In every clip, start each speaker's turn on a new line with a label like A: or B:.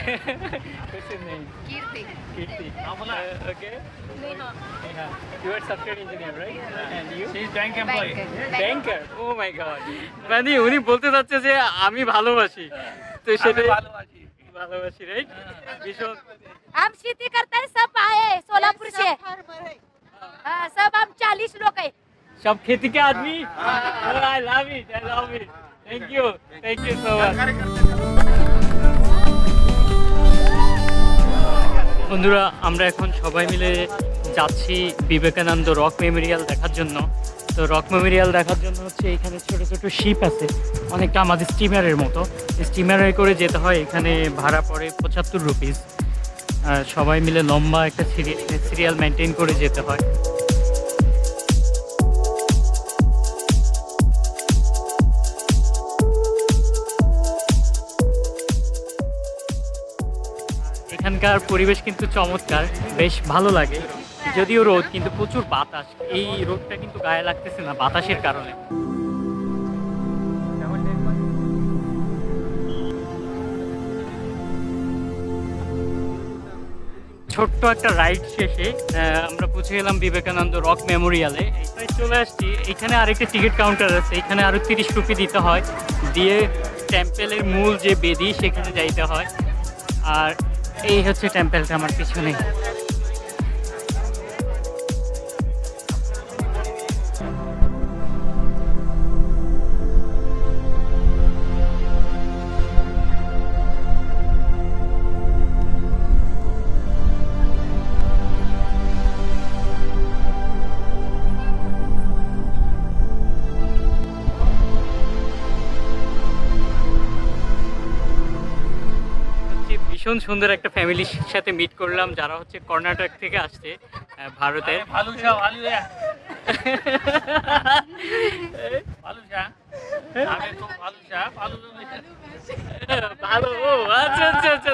A: What's your name?
B: Kirti.
A: Kirti. Okay.
B: Neha.
A: Yeah. You are software engineer, right? And you?
C: She's bank employee.
A: Banker. Oh my god. মানে উনি বলতে চাচ্ছে যে আমি ভালোবাসি, তো সেটাই ভালোবাসি, রাইট? ভীষণ।
B: हम शेती करते हैं, सब आए सोलापुर से। हाँ, सब हम 40 लोग हैं।
A: সব खेती के आदमी। I love it. I love it. Thank you. Thank you so much. বন্ধুরা, আমরা এখন সবাই মিলে যাচ্ছি বিবেকানন্দ রক মেমোরিয়াল দেখার জন্য। তো রক মেমোরিয়াল দেখার জন্য হচ্ছে এখানে ছোট ছোট শিপ আছে, অনেকটা আমাদের স্টিমারের মতো। স্টিমারে করে যেতে হয়, এখানে ভাড়া পড়ে 75 রুপিস। সবাই মিলে লম্বা একটা সিরিয়াল মেনটেন করে যেতে হয়। এখানকার পরিবেশ কিন্তু চমৎকার, বেশ ভালো লাগে। যদিও রোদ, কিন্তু প্রচুর বাতাস। এই রোদটা কিন্তু গায়ে লাগতেছে না বাতাসের কারণে। ছোট্ট একটা রাইড শেষে আমরা পৌঁছে গেলাম বিবেকানন্দ রক মেমোরিয়ালে। চলে আসছি, এখানে আরেকটা টিকিট কাউন্টার আছে, এখানে আরও 30 রুপি দিতে হয়, দিয়ে টেম্পেলের মূল যে বেদি সেখানে যাইতে হয়। আর এই হচ্ছে টেম্পেলটা আমার পিছনে। ভীষণ সুন্দর একটা ফ্যামিলির সাথে মিট করলাম, যারা হচ্ছে কর্ণাটক থেকে আসছে ভারতের। ভালো। আচ্ছা আচ্ছা আচ্ছা।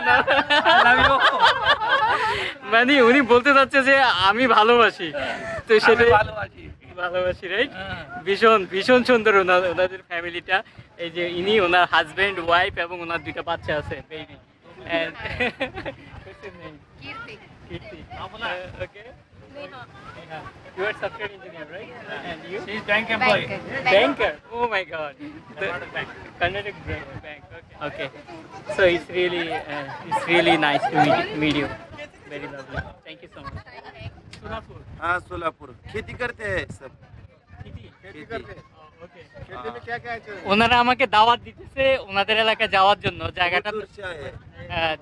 A: মানে উনি বলতে চাচ্ছে যে আমি ভালোবাসি, তো সেটাই ভালোবাসি, রাইট? ভীষণ ভীষণ সুন্দর ওনাদের ফ্যামিলিটা। এই যে ইনি, ওনার হাজবেন্ড, ওয়াইফ এবং ওনার 2টা বাচ্চা আছে, baby. And what's your name?
B: Kirti.
A: Kirti. Okay.
B: Neha.
A: Yeah. You are software engineer, right? And you?
C: She's bank employee.
A: Banker. Oh my God. Karnataka Bank. Okay. So it's really nice to meet you. Very lovely. Thank you so much. Solapur.
D: हाँ सोलापुर खेती करते हैं सब।
A: खेती करते हैं। Okay. खेती में क्या ওনারা আমাকে দাওয়াত দিতেছে ওনাদের এলাকায় যাওয়ার জন্য।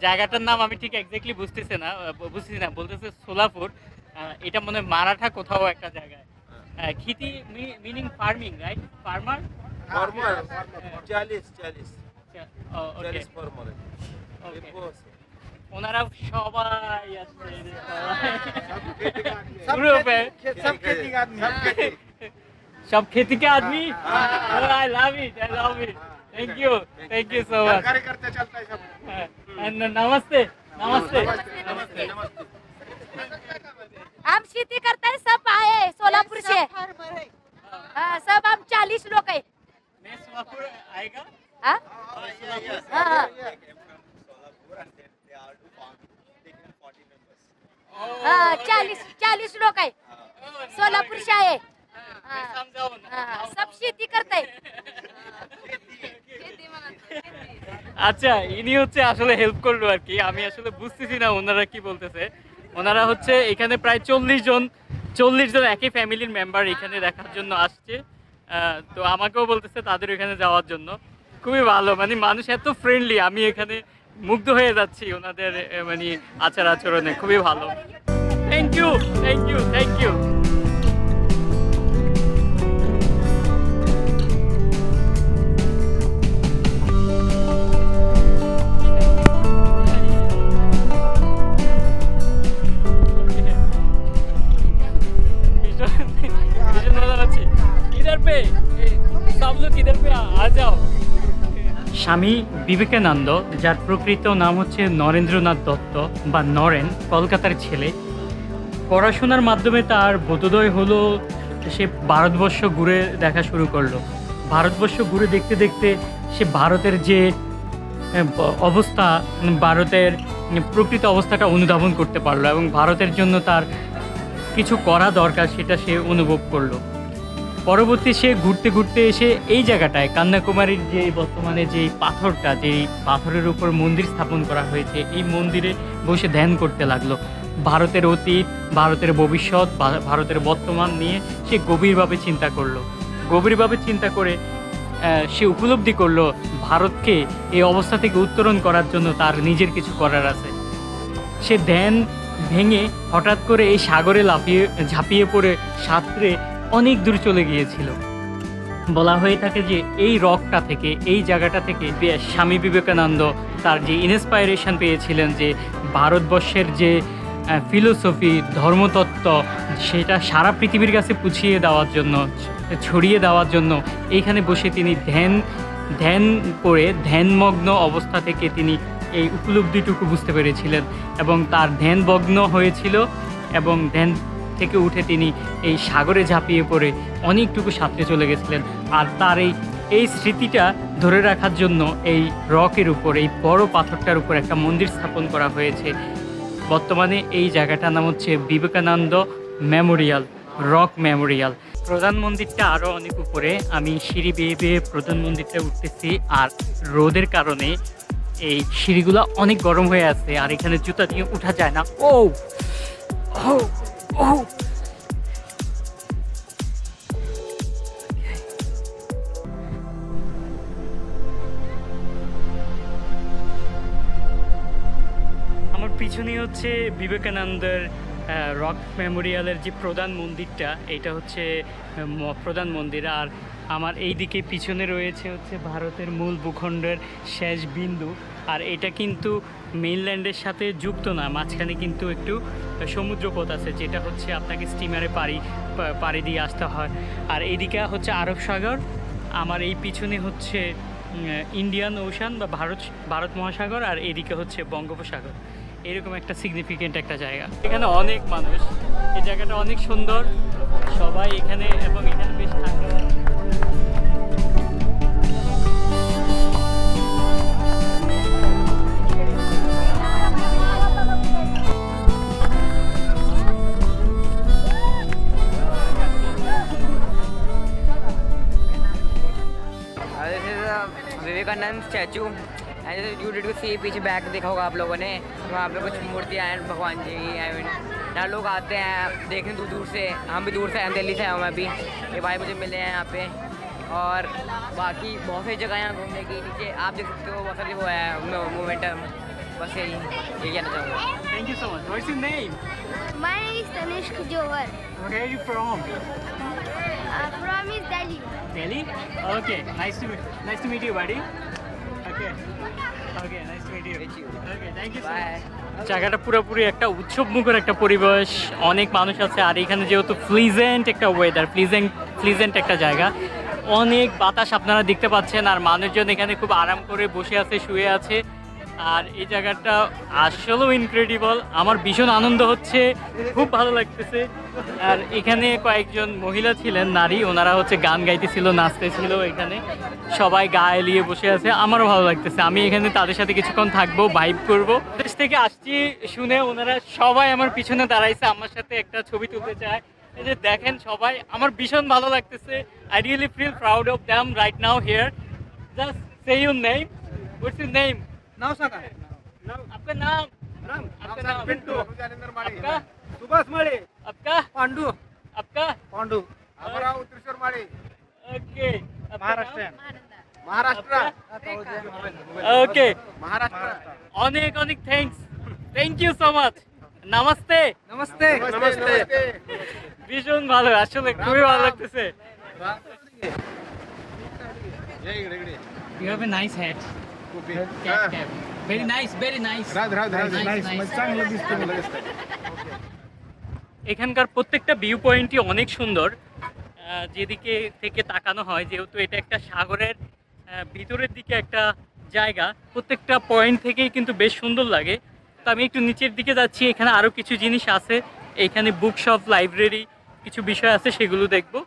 A: জায়গাটার নাম আমি ঠিক এক্স্যাক্টলি বুঝতেছি না, বলতেছে সোলাপুর। এটা মনে হয় মারাঠা কোথাও একটা জায়গায়। खेती meaning farming, right? Farmer.
D: 40 farmer. ওনারা
A: সবাই আসছে, सब खेती के आदमी। I love it. Thank you so much. And नमस्ते।
B: हम शेती करते हैं, सब आए सोलापुर से। हाँ, सब हम 40 लोग हैं।
A: मैं सोलापुर आएगा।
B: हाँ? हाँ। हाँ, 40 लोग हैं, सोलापुर से आए। हाँ, सब शेती करते हैं।
A: আচ্ছা, ইনি হচ্ছে আসলে হেল্প করলো আর কি। আমি আসলে বুঝতেছি না ওনারা কি বলতেছে। ওনারা হচ্ছে এখানে প্রায় 40 জন একই ফ্যামিলির মেম্বার এখানে দেখার জন্য আসছে। তো আমাকেও বলতেছে তাদের এখানে যাওয়ার জন্য। খুবই ভালো, মানে মানুষ এত ফ্রেন্ডলি, আমি এখানে মুগ্ধ হয়ে যাচ্ছি ওনাদের মানে আচার আচরণে। খুবই ভালো। Thank you. স্বামী বিবেকানন্দ, যার প্রকৃত নাম হচ্ছে নরেন্দ্রনাথ দত্ত বা নরেন, কলকাতার ছেলে। পড়াশোনার মাধ্যমে তার বোধোদয় হলো, সে ভারতবর্ষ ঘুরে দেখা শুরু করলো। ভারতবর্ষ ঘুরে দেখতে দেখতে সে ভারতের যে অবস্থা, ভারতের প্রকৃত অবস্থাটা অনুধাবন করতে পারলো এবং ভারতের জন্য তার কিছু করা দরকার সেটা সে অনুভব করলো। পরবর্তী সে ঘুরতে ঘুরতে এসে এই জায়গাটায় কন্যাকুমারীর যে বর্তমানে যে পাথরটা, যেই পাথরের উপর মন্দির স্থাপন করা হয়েছে, এই মন্দিরে বসে ধ্যান করতে লাগলো। ভারতের অতীত, ভারতের ভবিষ্যৎ, ভারতের বর্তমান নিয়ে সে গভীরভাবে চিন্তা করলো। গভীরভাবে চিন্তা করে সে উপলব্ধি করলো ভারতকে এই অবস্থা থেকে উত্তরণ করার জন্য তার নিজের কিছু করার আছে। সে ধ্যান ভেঙে হঠাৎ করে এই সাগরে ঝাঁপিয়ে পড়ে সাঁতরে অনেক দূর চলে গিয়েছিল। বলা হয়ে থাকে যে এই রকটা থেকে, এই জায়গাটা থেকে স্বামী বিবেকানন্দ তার যে ইন্সপাইরেশন পেয়েছিলেন যে ভারতবর্ষের যে ফিলোসফি, ধর্মতত্ত্ব, সেটা সারা পৃথিবীর কাছে পুছিয়ে দেওয়ার জন্য, ছড়িয়ে দেওয়ার জন্য এইখানে বসে তিনি ধ্যান করে ধ্যানমগ্ন অবস্থা থেকে তিনি এই উপলব্ধিটুকু বুঝতে পেরেছিলেন এবং তার ধ্যানমগ্ন হয়েছিল এবং ধ্যান থেকে উঠে তিনি এই সাগরে ঝাঁপিয়ে পড়ে অনেকটুকু সাঁতরে চলে গেছিলেন। আর তার এই স্মৃতিটা ধরে রাখার জন্য এই রকের উপর, এই বড় পাথরটার উপর একটা মন্দির স্থাপন করা হয়েছে। বর্তমানে এই জায়গাটার নাম হচ্ছে বিবেকানন্দ মেমোরিয়াল, রক মেমোরিয়াল। প্রধান মন্দিরটা আরও অনেক উপরে, আমি সিঁড়ি বেয়ে বেয়ে প্রধান মন্দিরটা উঠতেছি। আর রোদের কারণে এই সিঁড়িগুলো অনেক গরম হয়ে আছে আর এখানে জুতা দিয়ে উঠা যায় না। ও ও ও আমার পিছনে হচ্ছে বিবেকানন্দের রক মেমোরিয়ালের যে প্রধান মন্দিরটা, এটা হচ্ছে প্রধান মন্দির। আর আমার এই দিকে পিছনে রয়েছে হচ্ছে ভারতের মূল ভূখণ্ডের শেষ বিন্দু। আর এটা কিন্তু মেইনল্যান্ডের সাথে যুক্ত না, মাঝখানে কিন্তু একটু সমুদ্রপথ আছে, যেটা হচ্ছে আপনাকে স্টিমারে পাড়ি দিয়ে আসতে হয়। আর এইদিকে হচ্ছে আরব সাগর, আমার এই পিছনে হচ্ছে ইন্ডিয়ান ওশান বা ভারত মহাসাগর, আর এদিকে হচ্ছে বঙ্গোপসাগর। এরকম একটা সিগনিফিকেন্ট একটা জায়গা। এখানে অনেক মানুষ, এই জায়গাটা অনেক সুন্দর, সবাই এখানে, এবং এখানে বেশ ঠান্ডা।
C: Vivekananda statue and you did to see पीछे बैक देखा होगा आप लोगों ने, वहाँ पे कुछ मूर्तियाँ हैं भगवान जी की। आई मीन यहाँ लोग आते हैं देखने दूर दूर से, हम भी दूर से हैं, दिल्ली से आया हूँ मैं भी। ये भाई मुझे मिले हैं यहाँ पे, और बाकी बहुत सी जगह यहाँ घूमने की। नीचे आप देख सकते हो बहुत सारी वो है मोमेंटम। बस यही कहना चाहूँगा।
A: Thank you so much. What's your name?
E: My name is Tanishq Johar.
A: Where are you from?
E: From is Delhi.
A: Delhi? Okay. Nice to meet you, buddy. Okay. Okay, nice to meet you. Okay, thank you so much. জায়গাটা পুরোপুরি একটা উৎসবমুখর একটা পরিবেশ, অনেক মানুষ আছে। আর এখানে যেহেতু প্লিজেন্ট একটা ওয়েদার, প্লিজেন্ট একটা জায়গা, অনেক বাতাস আপনারা দেখতে পাচ্ছেন। আর মানুষজন এখানে খুব আরাম করে বসে আছে, শুয়ে আছে। আর এই জায়গাটা আসলেও ইনক্রেডিবল, আমার ভীষণ আনন্দ হচ্ছে, খুব ভালো লাগতেছে। আর এখানে কয়েকজন মহিলা ছিলেন, নারী, ওনারা হচ্ছে গান গাইতেছিল, নাচতেছিল, এখানে সবাই গায়ে নিয়ে বসে আছে। আমারও ভালো লাগতেছে, আমি এখানে তাদের সাথে কিছুক্ষণ থাকবো, ভাইব করবো। দেশ থেকে আসছি শুনে ওনারা সবাই আমার পিছনে দাঁড়াইছে, আমার সাথে একটা ছবি তুলতে চায়। এই যে দেখেন সবাই, আমার ভীষণ ভালো লাগতেছে। I really feel proud of them right now here. Just say your name. What's your name? आपका नाम? आपका नाम
F: पिंटू
A: आपका?
F: सुभाष माळे
A: आपका?
F: पांडू
A: आपका?
F: पांडू अमराव त्रिशूर माळे
A: ओके।
F: महाराष्ट्र महाराष्ट्र
A: ओके,
F: महाराष्ट्र
A: অনেক অনেক থ্যাংক ইউ সো মাচ। নমস্তে।
F: नमस्ते नमस्ते
A: ভীষণ ভালো, আসলে খুবই ভালো লাগতেছে। You have a nice hat. Cap. Very nice, very nice.
F: चांगलं दिसतं
A: এখানকার প্রত্যেকটা ভিউ পয়েন্টই অনেক সুন্দর, যেদিকে থেকে তাকানো হয়, যেহেতু এটা একটা সাগরের ভিতরের দিকে একটা জায়গা, প্রত্যেকটা পয়েন্ট থেকেই কিন্তু বেশ সুন্দর লাগে। তো আমি একটু নিচের দিকে যাচ্ছি, এখানে আরও কিছু জিনিস আছে, এখানে বুক শপ, লাইব্রেরি, কিছু বিষয় আছে, সেগুলো দেখবো।